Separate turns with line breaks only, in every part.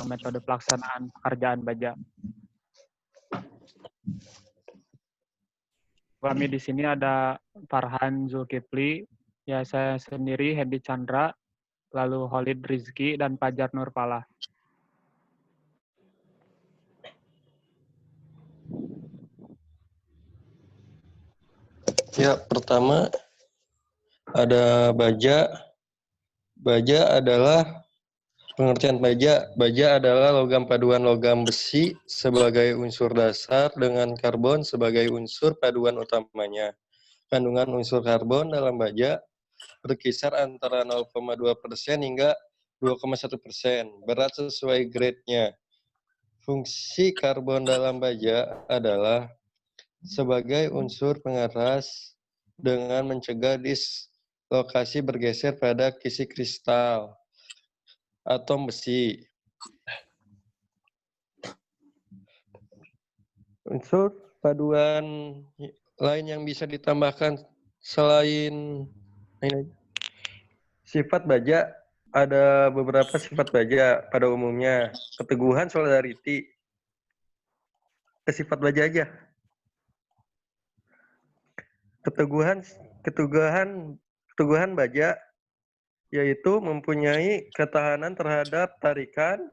metode pelaksanaan pekerjaan baja. Kami di sini ada Farhan Zulkifli, ya saya sendiri Hendy Chandra, lalu Holid Rizky, dan Fajar Nurpala.
Ya, pertama ada baja. Baja adalah pengertian baja. Baja adalah logam paduan logam besi sebagai unsur dasar dengan karbon sebagai unsur paduan utamanya. Kandungan unsur karbon dalam baja berkisar antara 0,2% hingga 2,1%. Berat sesuai grade-nya. Fungsi karbon dalam baja adalah sebagai unsur pengeras dengan mencegah dislokasi bergeser pada kisi kristal atom besi. Unsur paduan lain yang bisa ditambahkan selain ini, sifat baja, ada beberapa sifat baja pada umumnya. Keteguhan solidarity. Sifat baja aja. Keteguhan baja yaitu mempunyai ketahanan terhadap tarikan,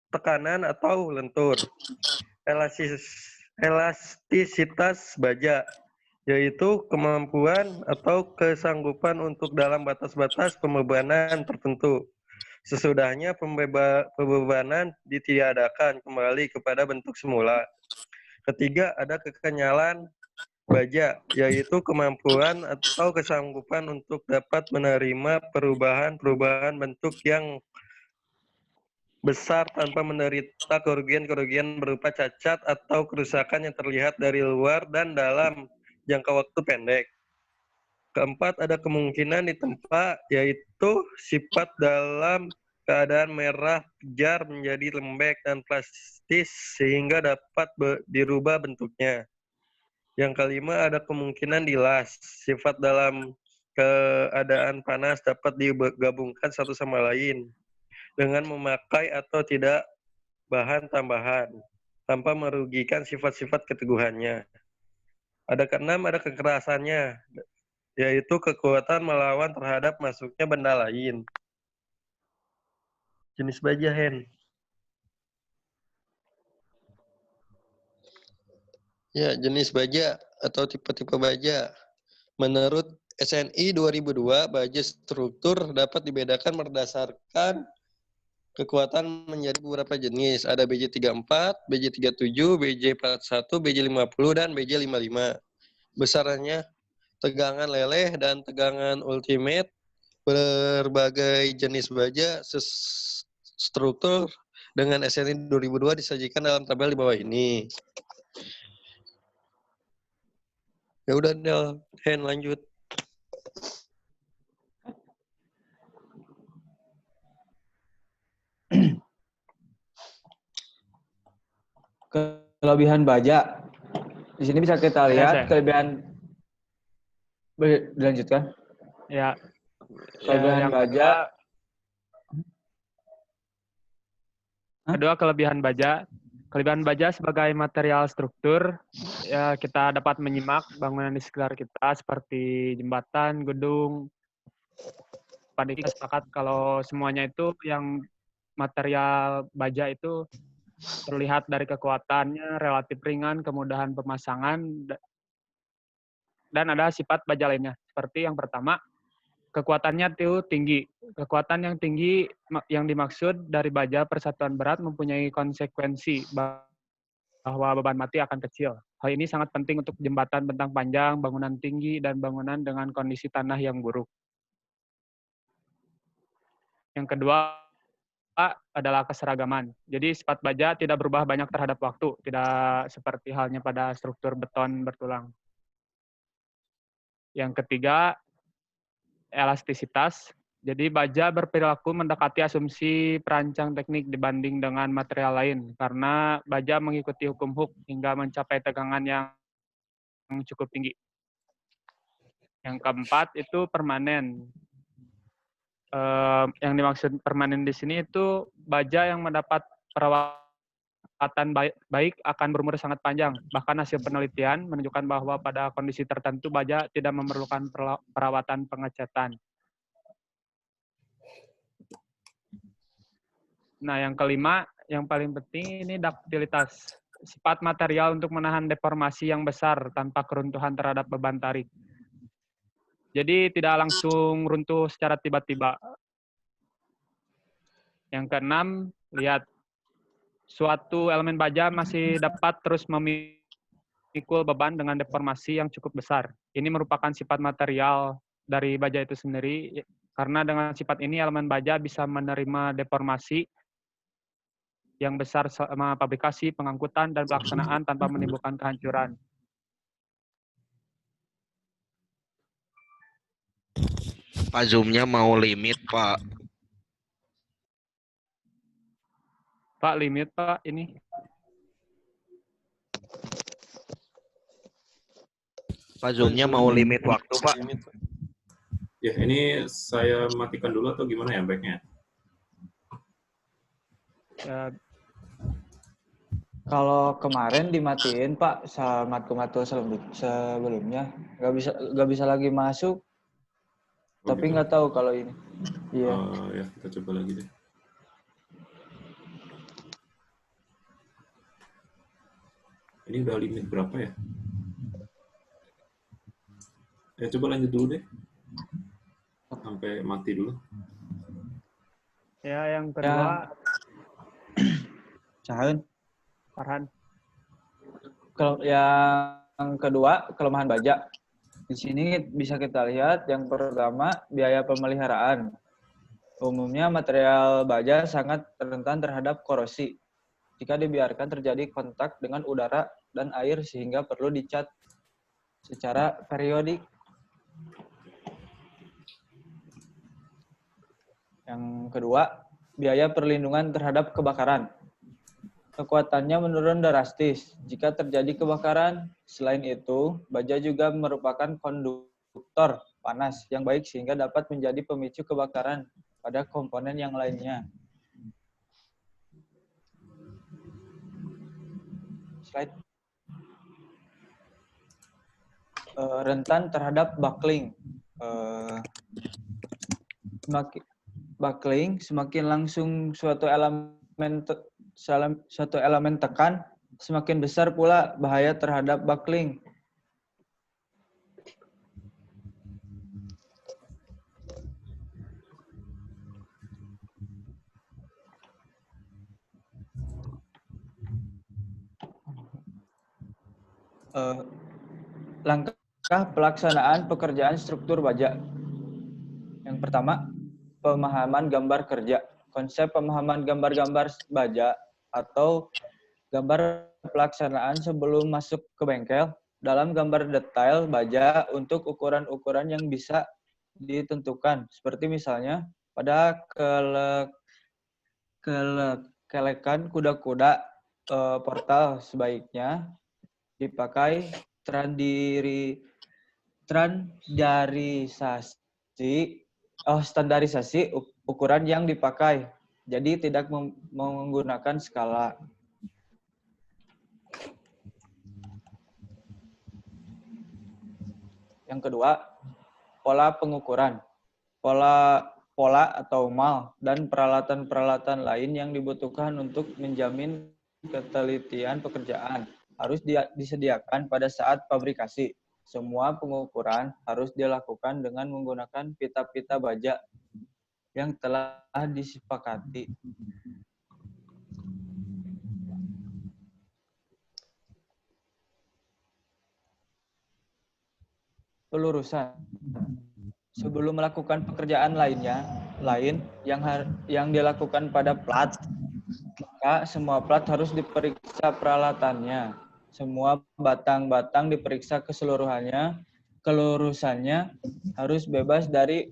tekanan atau lentur. Elastisitas baja yaitu kemampuan atau kesanggupan untuk dalam batas-batas pembebanan tertentu. Sesudahnya pembebanan ditiadakan kembali kepada bentuk semula. Ketiga, ada kekenyalan baja, yaitu kemampuan atau kesanggupan untuk dapat menerima perubahan-perubahan bentuk yang besar tanpa menderita kerugian-kerugian berupa cacat atau kerusakan yang terlihat dari luar dan dalam jangka waktu pendek. Keempat, ada kemungkinan ditempa, yaitu sifat dalam keadaan merah pijar menjadi lembek dan plastis sehingga dapat dirubah bentuknya. Yang kelima, ada kemungkinan dilas, sifat dalam keadaan panas dapat digabungkan satu sama lain dengan memakai atau tidak bahan tambahan tanpa merugikan sifat-sifat keteguhannya. Ada keenam, ada kekerasannya, yaitu kekuatan melawan terhadap masuknya benda lain. Jenis baja, Hen. Ya, jenis baja atau tipe-tipe baja. Menurut SNI 2002, baja struktur dapat dibedakan berdasarkan kekuatan menjadi beberapa jenis. Ada BJ34, BJ37, BJ41, BJ50, dan BJ55. Besarnya tegangan leleh dan tegangan ultimate. Berbagai jenis baja struktur dengan SNI 2002 disajikan dalam tabel di bawah ini. Ya udah, Del. Hen, lanjut.
Kelebihan baja. Di sini bisa kita lihat kelebihan. Dilanjutkan.
Ya.
Kelebihan baja.
Kedua, kelebihan baja. Kelebihan baja sebagai material struktur, ya kita dapat menyimak bangunan di sekitar kita seperti jembatan, gedung. Pada kita sepakat kalau semuanya itu yang material baja itu terlihat dari kekuatannya, relatif ringan, kemudahan pemasangan, dan ada sifat baja lainnya. Seperti yang pertama, kekuatannya itu tinggi. Kekuatan yang tinggi yang dimaksud dari baja persatuan berat mempunyai konsekuensi bahwa beban mati akan kecil. Hal ini sangat penting untuk jembatan bentang panjang, bangunan tinggi, dan bangunan dengan kondisi tanah yang buruk. Yang kedua adalah keseragaman. Jadi sifat baja tidak berubah banyak terhadap waktu, tidak seperti halnya pada struktur beton bertulang. Yang ketiga, elastisitas. Jadi baja berperilaku mendekati asumsi perancang teknik dibanding dengan material lain, karena baja mengikuti hukum Hooke hingga mencapai tegangan yang cukup tinggi. Yang keempat itu permanen. Yang dimaksud permanen di sini itu baja yang mendapat perawatan baik akan berumur sangat panjang. Bahkan hasil penelitian menunjukkan bahwa pada kondisi tertentu baja tidak memerlukan perawatan pengecatan. Nah, yang kelima, yang paling penting ini duktilitas. Sifat material untuk menahan deformasi yang besar tanpa keruntuhan terhadap beban tarik. Jadi tidak langsung runtuh secara tiba-tiba. Yang keenam, lihat. Suatu elemen baja masih dapat terus memikul beban dengan deformasi yang cukup besar. Ini merupakan sifat material dari baja itu sendiri, karena dengan sifat ini elemen baja bisa menerima deformasi yang besar selama fabrikasi, pengangkutan, dan pelaksanaan tanpa menimbulkan kehancuran.
Pak Zoom-nya mau limit, Pak.
Pak, limit, Pak, ini.
Pak Zoom-nya mau limit waktu, Pak.
Ya, ini saya matikan dulu atau gimana ya baiknya?
Ya,
Kalau kemarin dimatiin Pak sama matku sebelumnya nggak bisa lagi masuk.
Oh,
Tapi
gitu.
nggak tahu kalau ini. Iya.
Ya kita coba lagi deh. Ini udah limit berapa ya? Ya coba lanjut dulu deh. Sampai mati dulu.
ya yang kedua,
Cahaun.
Farhan.
Kalau yang kedua kelemahan baja. Di sini bisa kita lihat yang pertama biaya pemeliharaan. Umumnya material baja sangat rentan terhadap korosi jika dibiarkan terjadi kontak dengan udara dan air sehingga perlu dicat secara periodik. Yang kedua, biaya perlindungan terhadap kebakaran. Kekuatannya menurun drastis jika terjadi kebakaran. Selain itu, baja juga merupakan konduktor panas yang baik sehingga dapat menjadi pemicu kebakaran pada komponen yang lainnya. Slide. Rentan terhadap buckling. Semakin langsung suatu elemen tekan, semakin besar pula bahaya terhadap buckling. Langkah pelaksanaan pekerjaan struktur baja. Yang pertama, pemahaman gambar kerja. Konsep pemahaman gambar-gambar baja atau gambar pelaksanaan sebelum masuk ke bengkel. Dalam gambar detail baja untuk ukuran-ukuran yang bisa ditentukan. Seperti misalnya pada kelekan kuda-kuda portal sebaiknya dipakai standarisasi ukuran yang dipakai. Jadi tidak menggunakan skala. Yang kedua, pola pengukuran. Pola atau mal dan peralatan-peralatan lain yang dibutuhkan untuk menjamin ketelitian pekerjaan harus disediakan pada saat fabrikasi. Semua pengukuran harus dilakukan dengan menggunakan pita-pita baja yang telah disepakati. Pelurusan. Sebelum melakukan pekerjaan lain yang dilakukan pada plat, maka semua plat harus diperiksa peralatannya. Semua batang-batang diperiksa keseluruhannya. Kelurusannya harus bebas dari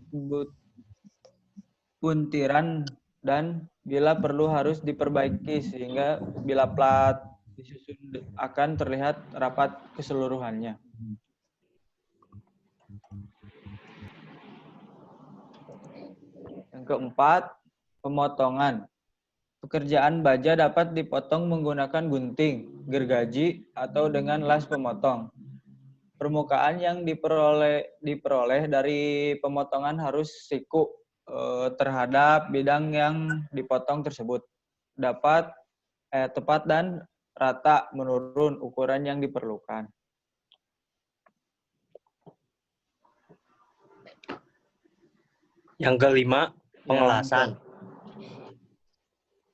buntiran dan bila perlu harus diperbaiki sehingga bila plat disusun akan terlihat rapat keseluruhannya. Yang Yang keempat, pemotongan. Pekerjaan baja dapat dipotong menggunakan gunting, gergaji, atau dengan las pemotong. Permukaan yang diperoleh dari pemotongan harus siku terhadap bidang yang dipotong tersebut. Tepat dan rata menurun ukuran yang diperlukan.
Yang kelima, pengelasan.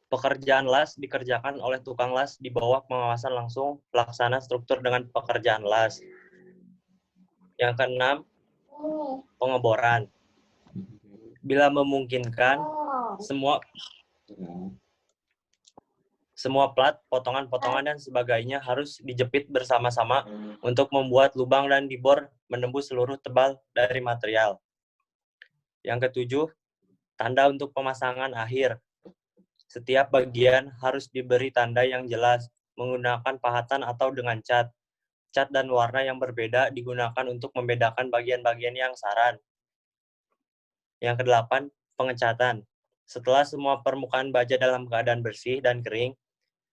Pekerjaan las dikerjakan oleh tukang las di bawah pengawasan langsung pelaksana struktur dengan pekerjaan las. Yang keenam, pengeboran. Bila memungkinkan, semua plat, potongan-potongan, dan sebagainya harus dijepit bersama-sama untuk membuat lubang dan dibor menembus seluruh tebal dari material. Yang ketujuh, tanda untuk pemasangan akhir. Setiap bagian harus diberi tanda yang jelas, menggunakan pahatan atau dengan cat. Cat dan warna yang berbeda digunakan untuk membedakan bagian-bagian yang saran. Yang kedelapan, pengecatan. Setelah semua permukaan baja dalam keadaan bersih dan kering,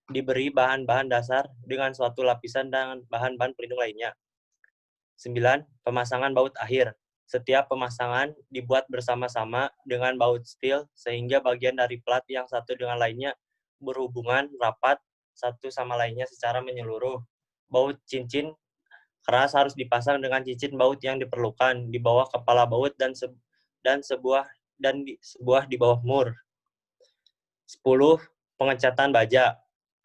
diberi bahan-bahan dasar dengan suatu lapisan dan bahan-bahan pelindung lainnya. 9. Pemasangan baut akhir. Setiap pemasangan dibuat bersama-sama dengan baut steel sehingga bagian dari plat yang satu dengan lainnya berhubungan rapat satu sama lainnya secara menyeluruh. Baut cincin keras harus dipasang dengan cincin baut yang diperlukan di bawah kepala baut dan sebuah di bawah mur. 10. Pengecatan baja.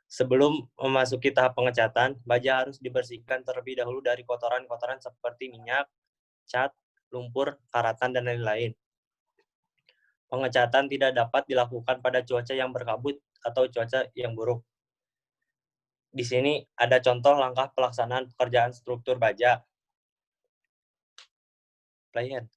Sebelum memasuki tahap pengecatan, baja harus dibersihkan terlebih dahulu dari kotoran-kotoran seperti minyak, cat, lumpur, karatan, dan lain-lain. Pengecatan tidak dapat dilakukan pada cuaca yang berkabut atau cuaca yang buruk. Di sini ada contoh langkah pelaksanaan pekerjaan struktur baja. Play-in.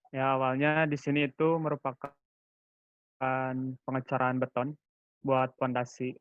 Ya, awalnya di sini itu merupakan pengecoran beton buat pondasi.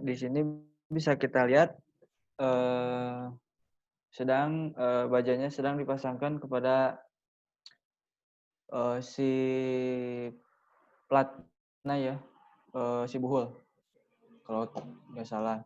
Di sini bisa kita lihat bajanya sedang dipasangkan kepada si platnya ya, si buhul kalau nggak salah.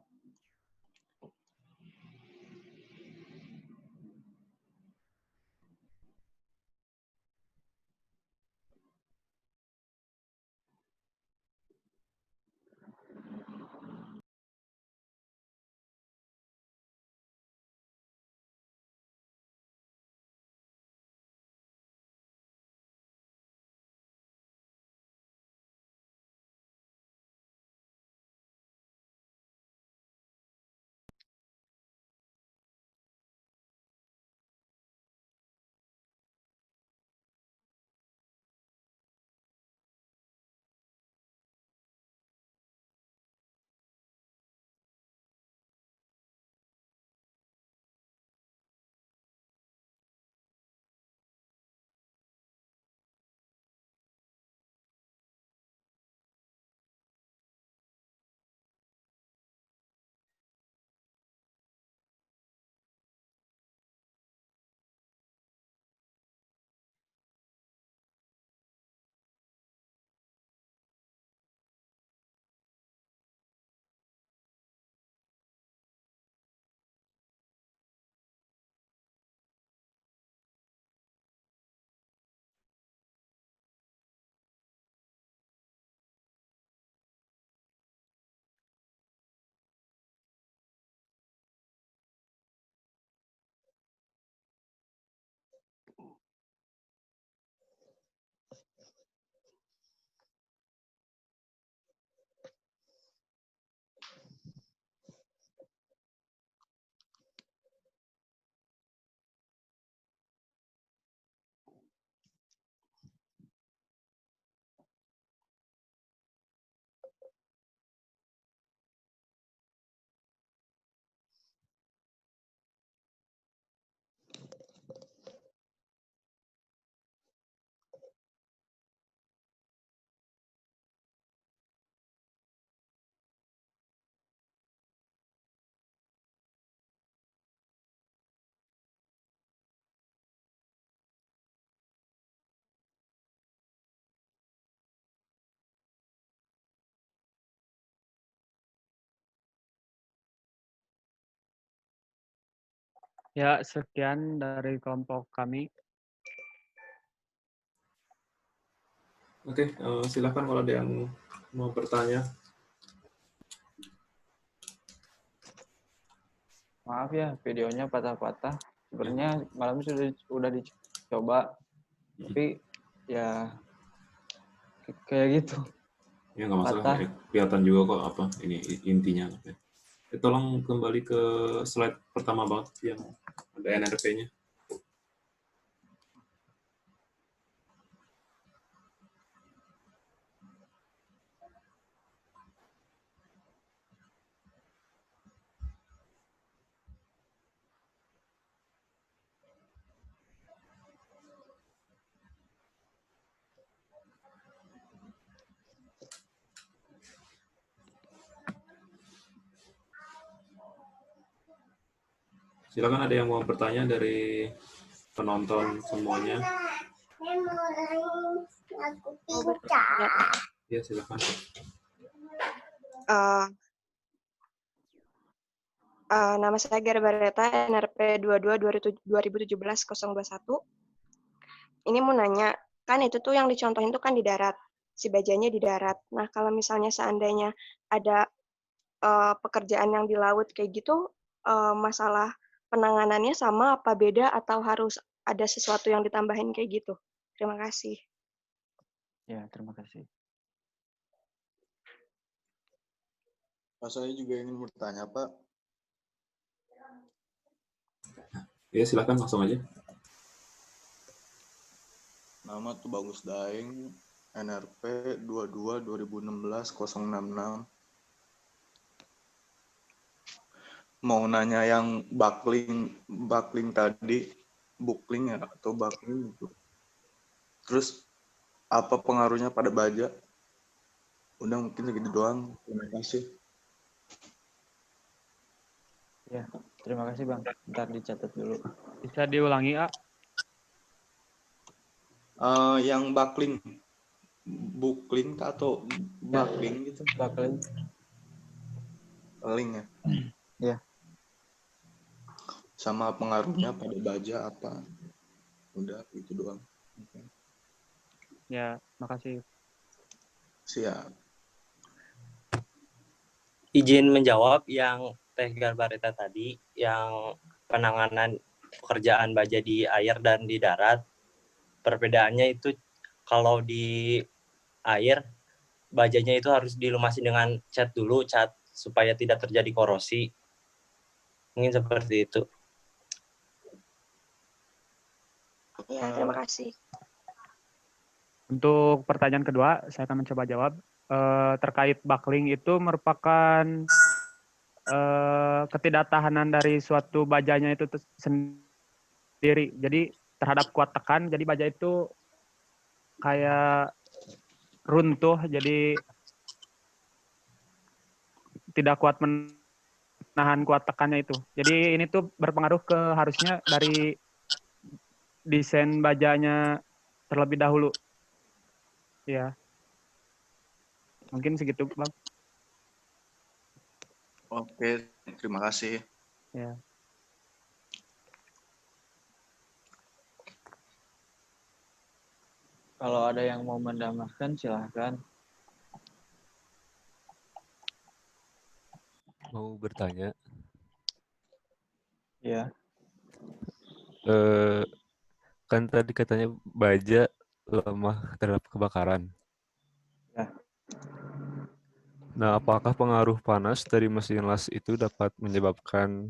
Ya, sekian dari kelompok kami.
Oke, silakan kalau ada yang mau bertanya.
Maaf ya, videonya patah-patah. Sebenarnya malam sudah dicoba, tapi ya kayak gitu.
Ya nggak masalah,
Patah.
ya, kelihatan juga kok apa ini intinya. Tolong kembali ke slide pertama banget yang ada NRP-nya. Silakan ada yang mau bertanya dari penonton semuanya. Ya, silakan.
Nama saya Gara Bareta, NRP 22-2017-021. Ini mau nanya, kan itu tuh yang dicontohin tuh kan di darat, si bajanya di darat. Nah, kalau misalnya seandainya ada pekerjaan yang di laut kayak gitu, masalah penanganannya sama apa beda atau harus ada sesuatu yang ditambahin kayak gitu? Terima kasih.
Ya, terima kasih.
Pak, saya juga ingin bertanya, Pak.
Ya, silakan langsung aja.
Nama tuh Bagus Daeng, NRP 22-2016-066. Mau nanya yang buckling tadi, buckling ya atau buckling itu. Terus apa pengaruhnya pada baja? Udah mungkin segitu doang. Terima kasih.
Ya, terima kasih Bang. Ntar dicatat dulu.
Bisa diulangi, A?
Yang buckling atau buckling gitu?
Buckling.
Link ya?
Ya.
Sama pengaruhnya pada baja apa? Udah gitu doang.
Ya, makasih.
Siap.
Izin menjawab yang Teh Garbareta tadi, yang penanganan pekerjaan baja di air dan di darat. Perbedaannya itu kalau di air, bajanya itu harus dilumasi dengan cat dulu, cat supaya tidak terjadi korosi. Mungkin seperti itu.
Ya, terima kasih.
Untuk pertanyaan kedua, saya akan mencoba jawab. Terkait buckling itu merupakan ketidaktahanan dari suatu bajanya itu sendiri. Jadi terhadap kuat tekan, jadi baja itu kayak runtuh, jadi tidak kuat menahan kuat tekannya itu. Jadi ini tuh berpengaruh ke harusnya dari desain bajanya terlebih dahulu. Ya. Mungkin segitu, Bang.
Oke, terima kasih.
Ya.
Kalau ada yang mau menambahkan, silahkan.
Mau bertanya,
Ya.
kan tadi katanya baja lemah terhadap kebakaran.
Ya.
Nah, apakah pengaruh panas dari mesin las itu dapat menyebabkan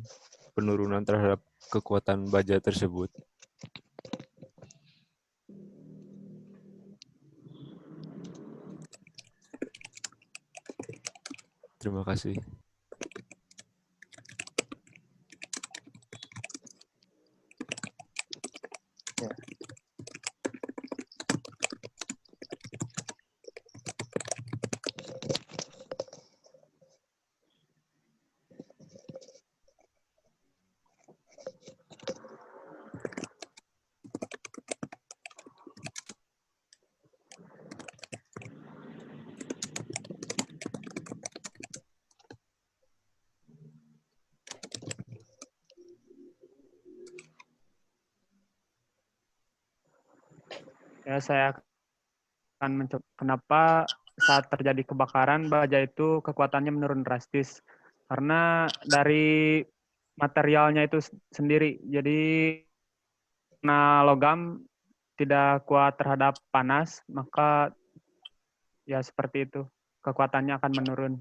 penurunan terhadap kekuatan baja tersebut? Terima kasih.
Ya.
Ya, saya akan mencoba. Kenapa saat terjadi kebakaran baja itu kekuatannya menurun drastis? Karena dari materialnya itu sendiri. Jadi karena logam tidak kuat terhadap panas, maka ya seperti itu. Kekuatannya akan menurun.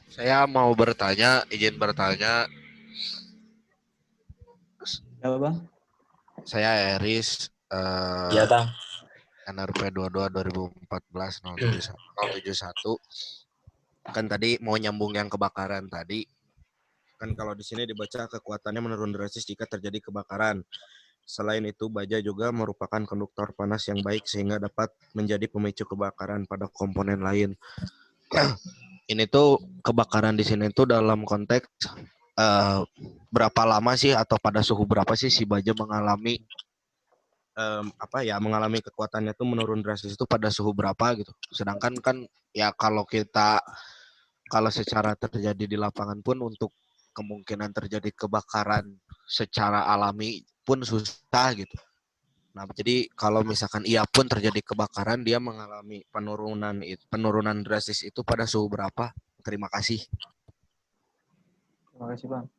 Saya mau bertanya, izin bertanya.
Apa Bang?
Saya Eris,
Iya, Bang.
NRP 22 2014 071. Kan tadi mau nyambung yang kebakaran tadi. Kan kalau di sini dibaca kekuatannya menurun drastis jika terjadi kebakaran. Selain itu, baja juga merupakan konduktor panas yang baik sehingga dapat menjadi pemicu kebakaran pada komponen lain. Ini tuh kebakaran di sini tuh dalam konteks berapa lama sih atau pada suhu berapa sih si baja mengalami mengalami kekuatannya tuh menurun drastis itu pada suhu berapa gitu. Sedangkan kan ya kalau secara terjadi di lapangan pun untuk kemungkinan terjadi kebakaran secara alami pun susah gitu. Nah, jadi kalau misalkan ia pun terjadi kebakaran, dia mengalami penurunan drastis itu pada suhu berapa? Terima kasih.
Terima kasih Bang.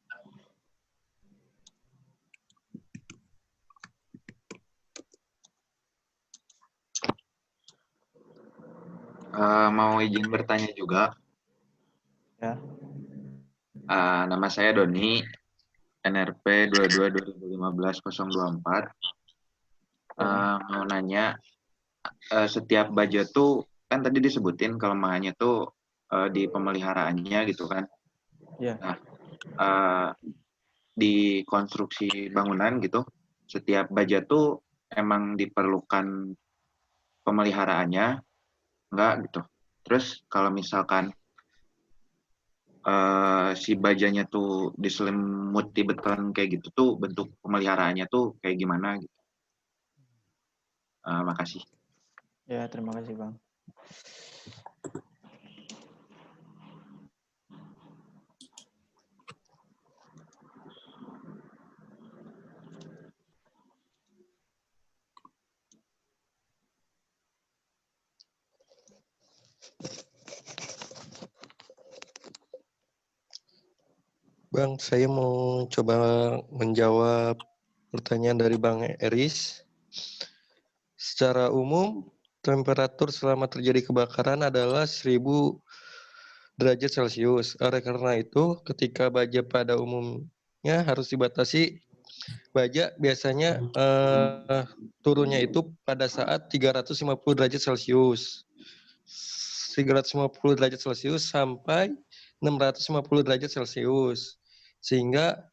Mau izin bertanya juga.
Ya.
Nama saya Doni, NRP 22 2015 024. Mau nanya, setiap baja tuh kan tadi disebutin kelemahannya tuh di pemeliharaannya gitu kan.
Iya.
Nah, di konstruksi bangunan gitu, setiap baja tuh emang diperlukan pemeliharaannya enggak gitu. Terus kalau misalkan si bajanya tuh diselimuti beton kayak gitu tuh bentuk pemeliharaannya tuh kayak gimana gitu. Makasih.
Ya, terima kasih Bang.
Bang, saya mau coba menjawab pertanyaan dari Bang Eris. Secara umum, temperatur selama terjadi kebakaran adalah 1000 derajat Celcius. Oleh karena itu, ketika baja pada umumnya harus dibatasi, baja biasanya turunnya itu pada saat 350 derajat Celcius. 350 derajat Celcius sampai 650 derajat Celcius. Sehingga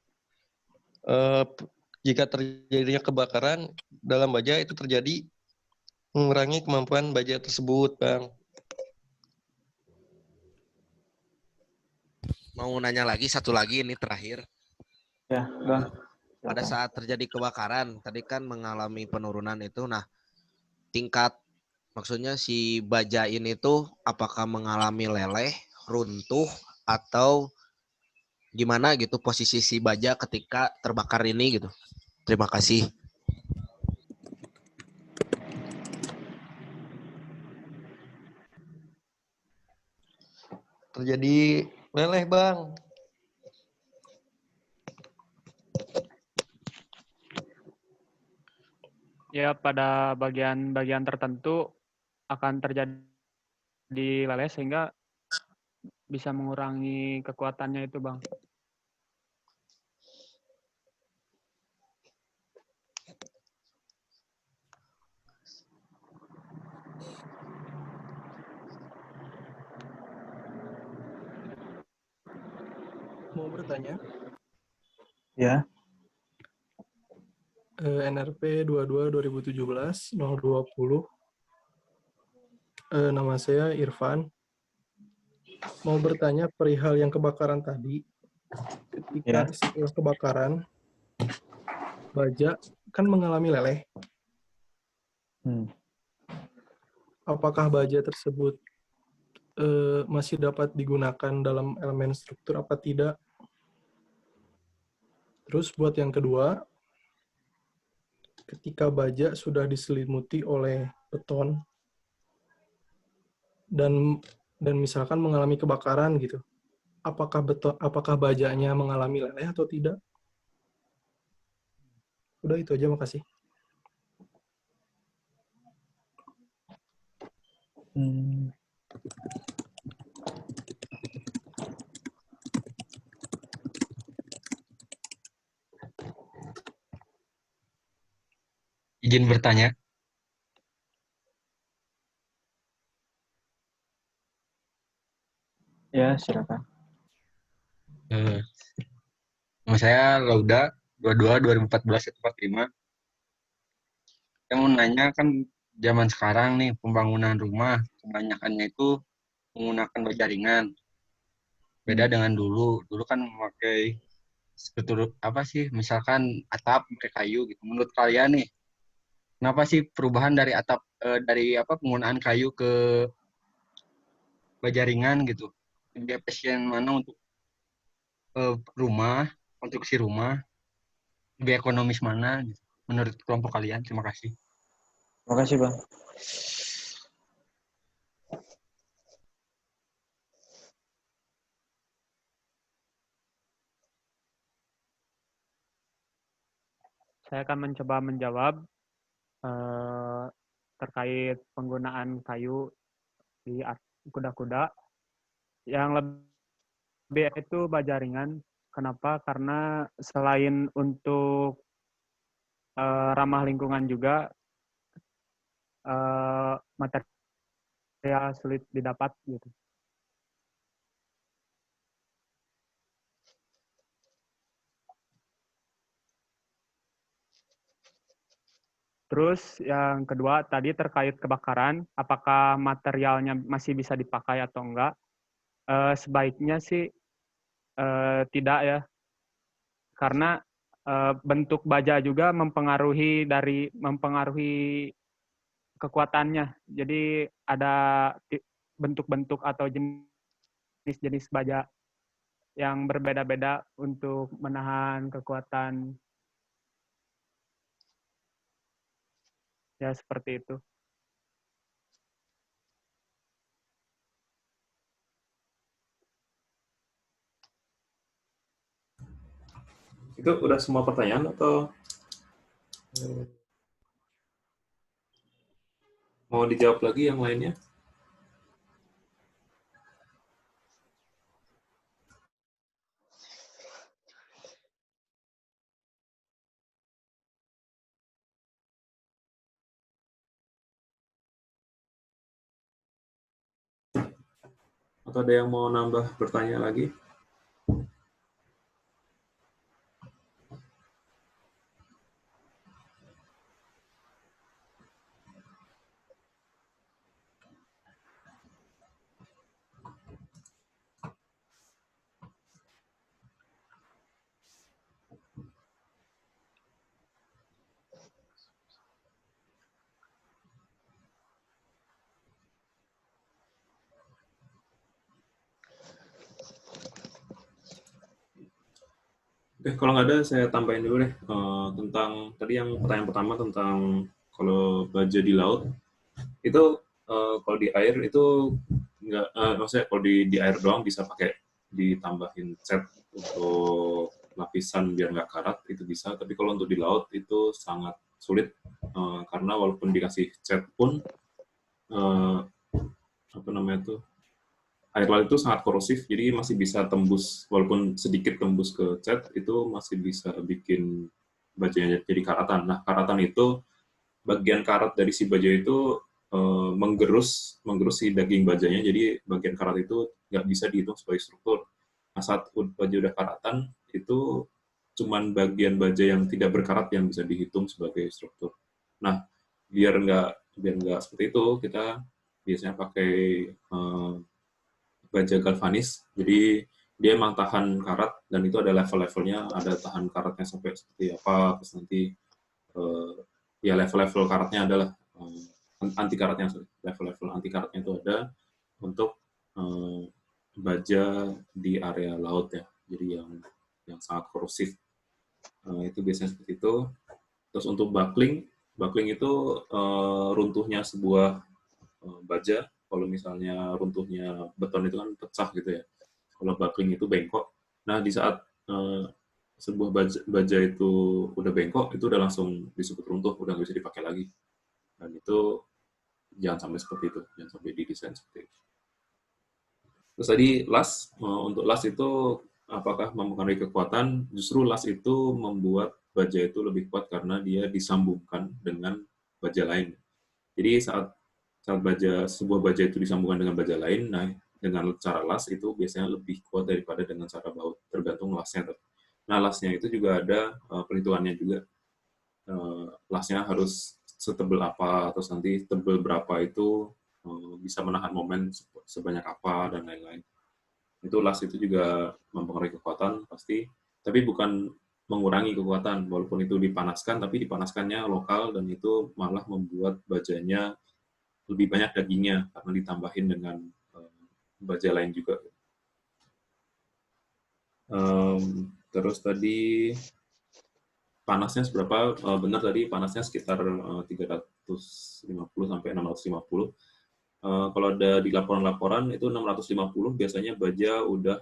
jika terjadinya kebakaran dalam baja itu terjadi mengurangi kemampuan baja tersebut, Bang.
Mau nanya lagi, satu lagi ini terakhir.
Ya, Bang.
Pada saat terjadi kebakaran, tadi kan mengalami penurunan itu, nah tingkat, maksudnya si baja ini tuh apakah mengalami leleh, runtuh, atau gimana gitu posisi si baja ketika terbakar ini gitu. Terima kasih.
Terjadi leleh, Bang.
Ya, pada bagian-bagian tertentu akan terjadi leleh sehingga bisa mengurangi kekuatannya itu, Bang.
Mau bertanya?
Ya.
NRP 22 2017 020. Nama saya Irfan. Mau bertanya perihal yang kebakaran tadi. Ketika setelah kebakaran, baja kan mengalami leleh. Apakah baja tersebut masih dapat digunakan dalam elemen struktur apa tidak? Terus buat yang kedua, ketika baja sudah diselimuti oleh beton dan misalkan mengalami kebakaran gitu, apakah bajanya mengalami leleh atau tidak? Udah itu aja, makasih.
Izin bertanya.
Ya, silakan.
Nama saya Lauda, 22-2014-145. Yang mau nanya kan zaman sekarang nih pembangunan rumah kebanyakannya itu menggunakan baja ringan. Beda dengan dulu. Dulu kan memakai misalkan atap pakai kayu gitu. Menurut kalian nih, kenapa sih perubahan dari atap penggunaan kayu ke baja ringan gitu? Lebih efisien mana untuk rumah, konstruksi rumah, lebih ekonomis mana gitu, menurut kelompok kalian? Terima kasih.
Terima kasih, Bang.
Saya akan mencoba menjawab terkait penggunaan kayu di kuda-kuda. Yang lebih itu baja ringan. Kenapa? Karena selain untuk ramah lingkungan juga, material sulit didapat gitu. Terus yang kedua tadi terkait kebakaran, apakah materialnya masih bisa dipakai atau enggak? Sebaiknya sih tidak ya, karena bentuk baja juga mempengaruhi kekuatannya. Jadi ada bentuk-bentuk atau jenis-jenis baja yang berbeda-beda untuk menahan kekuatan. Ya, seperti itu.
Itu udah semua pertanyaan atau mau dijawab lagi yang lainnya? Atau ada yang mau nambah bertanya lagi? Oke, kalau nggak ada saya tambahin dulu deh tentang tadi yang pertanyaan pertama tentang kalau baja di laut itu kalau di air itu nggak maksudnya kalau di air doang bisa pakai ditambahin cat untuk lapisan biar nggak karat itu bisa, tapi kalau untuk di laut itu sangat sulit karena walaupun dikasih cat pun air laut itu sangat korosif, jadi masih bisa tembus, walaupun sedikit tembus ke cat, itu masih bisa bikin bajanya jadi karatan. Nah, karatan itu, bagian karat dari si baja itu menggerus si daging bajanya, jadi bagian karat itu nggak bisa dihitung sebagai struktur. Nah, saat baja udah karatan, itu cuman bagian baja yang tidak berkarat yang bisa dihitung sebagai struktur. Nah, biar nggak seperti itu, kita biasanya pakai baja galvanis, jadi dia emang tahan karat dan itu ada level-levelnya, ada tahan karatnya sampai seperti apa, terus nanti ya level-level karatnya adalah anti karatnya, level-level anti karatnya itu ada untuk baja di area laut ya, jadi yang sangat korosif itu biasanya seperti itu. Terus untuk buckling itu runtuhnya sebuah baja. Kalau misalnya runtuhnya beton itu kan pecah gitu ya. Kalau buckling itu bengkok. Nah, di saat sebuah baja itu udah bengkok, itu udah langsung disebut runtuh, udah nggak bisa dipakai lagi. Dan itu jangan sampai seperti itu, jangan sampai didesain seperti itu. Terus tadi las, untuk las itu apakah mempengaruhi kekuatan? Justru las itu membuat baja itu lebih kuat karena dia disambungkan dengan baja lain. Jadi saat sebuah baja itu disambungkan dengan baja lain, nah dengan cara las itu biasanya lebih kuat daripada dengan cara baut, tergantung lasnya. Nah, lasnya itu juga ada perhitungannya juga. Lasnya harus setebal apa, terus nanti tebal berapa itu bisa menahan momen sebanyak apa, dan lain-lain. Itu las itu juga mempengaruhi kekuatan pasti, tapi bukan mengurangi kekuatan, walaupun itu dipanaskan, tapi dipanaskannya lokal, dan itu malah membuat bajanya lebih banyak dagingnya, karena ditambahin dengan baja lain juga. Terus tadi panasnya seberapa? Benar tadi panasnya sekitar 350 sampai 650. Kalau ada di laporan-laporan itu 650 biasanya baja udah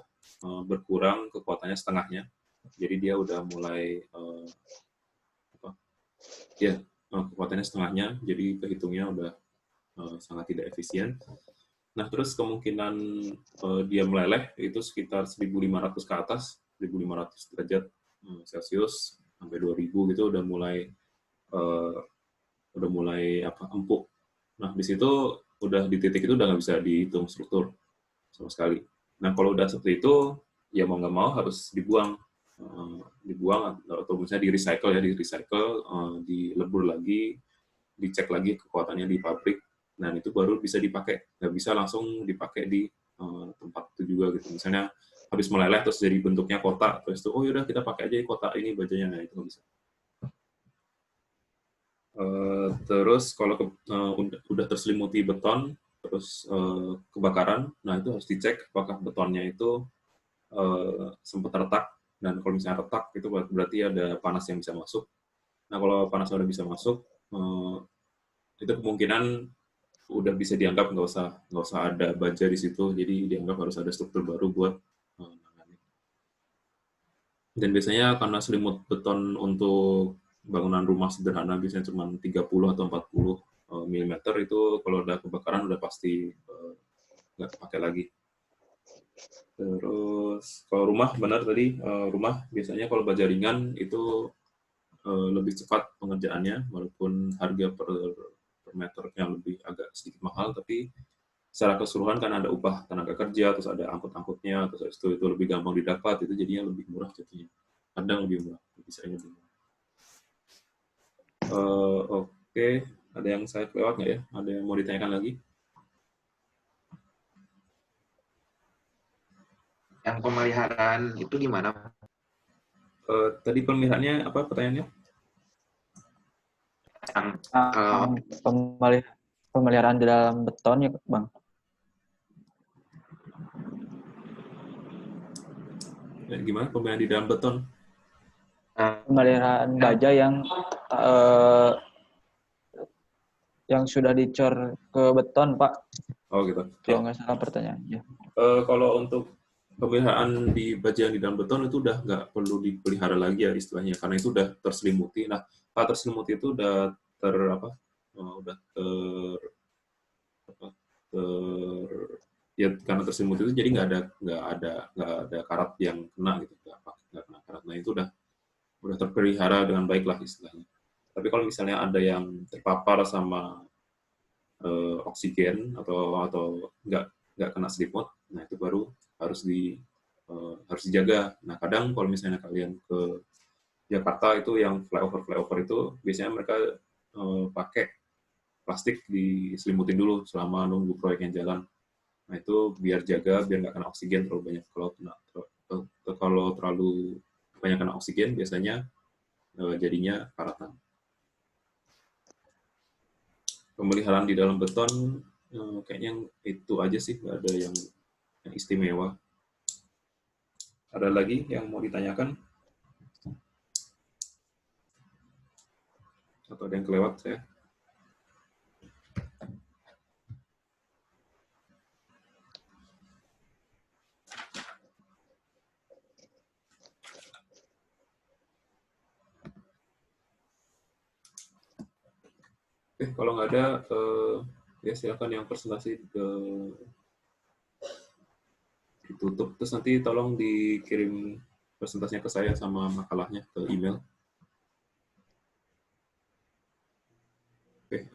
berkurang kekuatannya setengahnya. Jadi dia udah mulai kekuatannya setengahnya. Jadi kehitungnya udah sangat tidak efisien. Nah, terus kemungkinan dia meleleh itu sekitar 1.500 ke atas, 1.500 derajat Celcius sampai 2.000 gitu udah mulai empuk. Nah, di situ udah di titik itu udah nggak bisa dihitung struktur sama sekali. Nah, kalau udah seperti itu, ya mau nggak mau harus dibuang atau misalnya di recycle, dilebur lagi, dicek lagi kekuatannya di pabrik. Nah, itu baru bisa dipakai. Nggak bisa langsung dipakai di tempat itu juga gitu. Misalnya habis meleleh terus jadi bentuknya kotak, terus itu oh yaudah kita pakai aja kotak ini bajanya, nah itu nggak bisa. Terus kalau udah terselimuti beton, terus kebakaran, nah itu harus dicek apakah betonnya itu sempat retak, dan kalau misalnya retak itu berarti ada panas yang bisa masuk. Nah, kalau panas udah bisa masuk, itu kemungkinan udah bisa dianggap nggak usah ada baja di situ, jadi dianggap harus ada struktur baru buat nangani. Dan biasanya karena selimut beton untuk bangunan rumah sederhana biasanya cuma 30 atau 40 mm, itu kalau udah kebakaran udah pasti nggak pakai lagi. Terus kalau rumah, benar tadi, rumah biasanya kalau baja ringan itu lebih cepat pengerjaannya, walaupun harga per meternya lebih agak sedikit mahal, tapi secara keseluruhan kan ada upah tenaga kerja, terus ada angkut-angkutnya, terus itu lebih gampang didapat, itu jadinya lebih murah jadinya. Kadang lebih murah, lebih sering lebih murah. Oke, ada yang saya kelewat nggak ya? Ada yang mau ditanyakan lagi?
Yang pemeliharaan itu gimana?
Tadi pemeliharaannya apa pertanyaannya?
Pemeliharaan di dalam beton ya, Bang.
Gimana pemeliharaan di dalam beton?
Pemeliharaan baja yang sudah dicor ke beton, Pak.
Oh gitu.
Kalau nggak salah pertanyaannya.
Kalau untuk pemeliharaan di baja yang di dalam beton itu udah nggak perlu dipelihara lagi ya istilahnya, karena itu udah terselimuti. Nah, kalau terselimuti itu udah karena terselimuti itu jadi nggak ada karat yang kena gitu, nggak kena karat. Nah, itu udah terpelihara dengan baik lah istilahnya. Tapi kalau misalnya ada yang terpapar sama oksigen atau nggak kena selimut, nah itu baru harus dijaga. Nah, kadang kalau misalnya kalian ke Jakarta itu yang flyover itu biasanya mereka pakai plastik diselimutin dulu selama nunggu proyeknya jalan. Nah, itu biar nggak kena oksigen terlalu banyak. Kalau terlalu banyak kena oksigen biasanya jadinya karatan. Pemeliharaan di dalam beton kayaknya itu aja sih, nggak ada yang istimewa. Ada lagi yang mau ditanyakan? Atau ada yang kelewat saya? Oke, kalau nggak ada, ya silakan yang presentasi ditutup. Terus nanti tolong dikirim presentasinya ke saya sama makalahnya ke email. Oke,